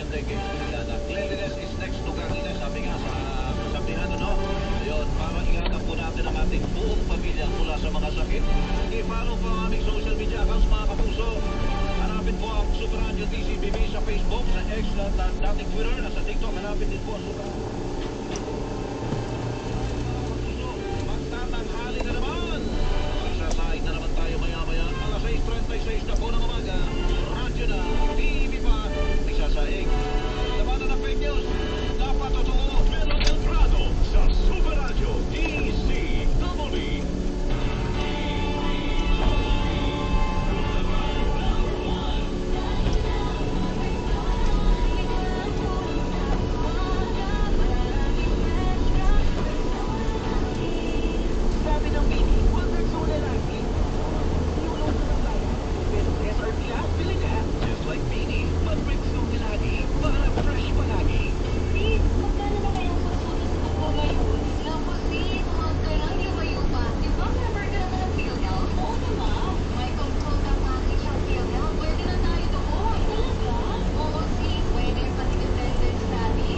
Teke. Cleanliness is next to godliness, sabi nga sa kasabihan, ano? Ayun, para ingatan po natin ang ating buong pamilya mula sa mga sakit. I-follow po ang aming social media accounts, mga kapuso. Hanapin po ang Super Radio TCBB sa Facebook, sa X at dating Twitter, at sa TikTok. Hanapin din po ang Super Kapuso. Magtatanghali na naman. Magsasaid na naman tayo maya-maya. Alas 6:36 na po ng umaga. Radyo na, TV pa, nagsasaing. Labanan ng fake news. Dapat totoo. Melo Delgado sa Super Radio DCWB. Sabi ng Bini, huwag nagsulat lagi. Iulong ko ng bayan. Pero SRP lahat, bili ka. Just like Beanie, Matrix nung lagi, para fresh palagi. Sis, magkano na kayang susunod ko ngayon? Naku, sis, huwag ka lang lumayo pa. Di ba member ka naman ng PhilHealth? Oo naman. May consulta package ang PhilHealth. Pwede na tayo doon. Talaga? Oo, sis. Pwede pati dependent study.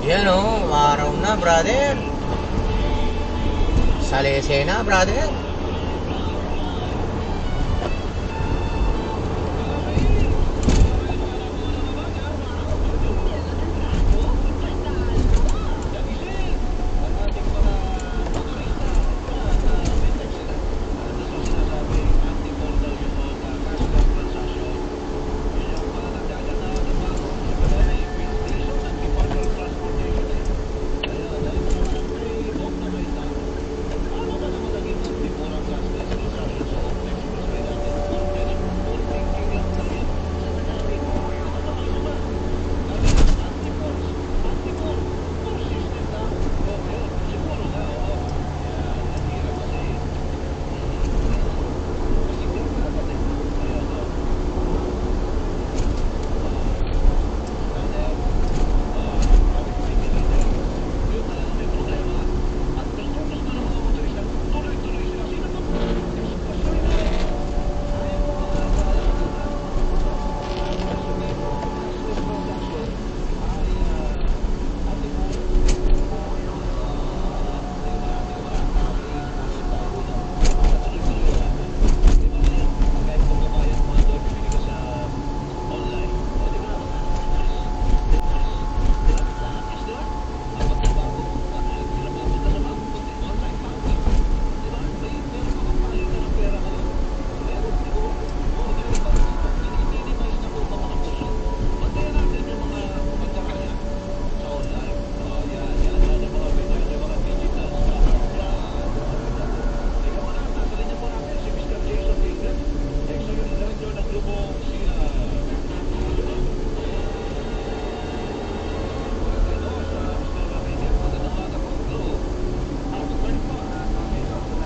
Yan o, araw na brother. Salesena brother.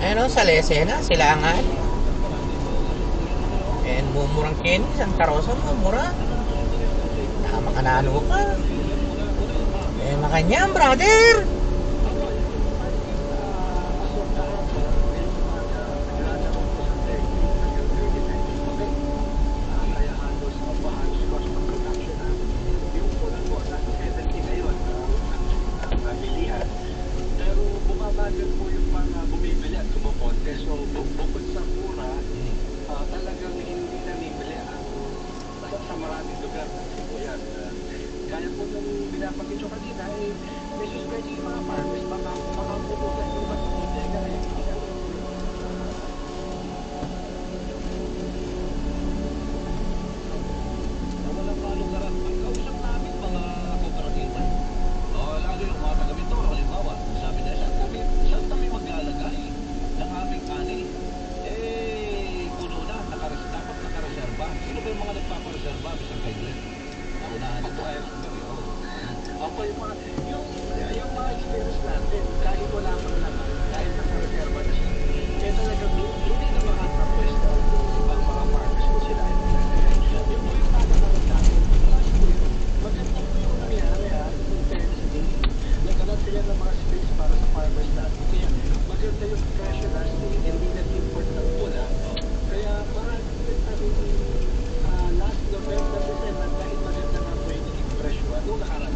Ayan o, sa Lesena, Silangan. And mumurang Kenny, Santa Rosa, mumura. Nakamanalo ka. Eh, makanyang, brother. Pero bumabagal po yung mga bumibili at kumukonte. So, bukod sa mura, talagang hindi namimili sa maraming lugar ng Sibuyan. Kaya po nung binapakit nyo kanina, may suspect yung mga farmers, baka pupulan yung mga bodega. Na walang kalugaran. Ang kausap namin mga kooperatiba. Lalo yung mga taga-Mindoro, halimbawa, sabi na saan kami maglalagay ng aming ani? Puno na, dapat nakareserba. Sino ba yung mga nagpapareserba? Mr. Kailan? Naunahan ito ay Ako yung mga experience natin, kahit wala pang laman, kahit nakareserva na siya, kaya talagang hindi na makakapwesta yung ibang mga farmers kung sila ay naglalagay. Yung po yung nakakaroon natin. Plus po yun, maganda po yung nangyari in fairness din. Nagkaroon sila ng mga space para sa farmers natin. Kaya maganda yung presyo na hindi nag-import ng pula. Kaya marami din kami last November, December, kahit maganda nga po yung naging presyo. Nung nakaraan,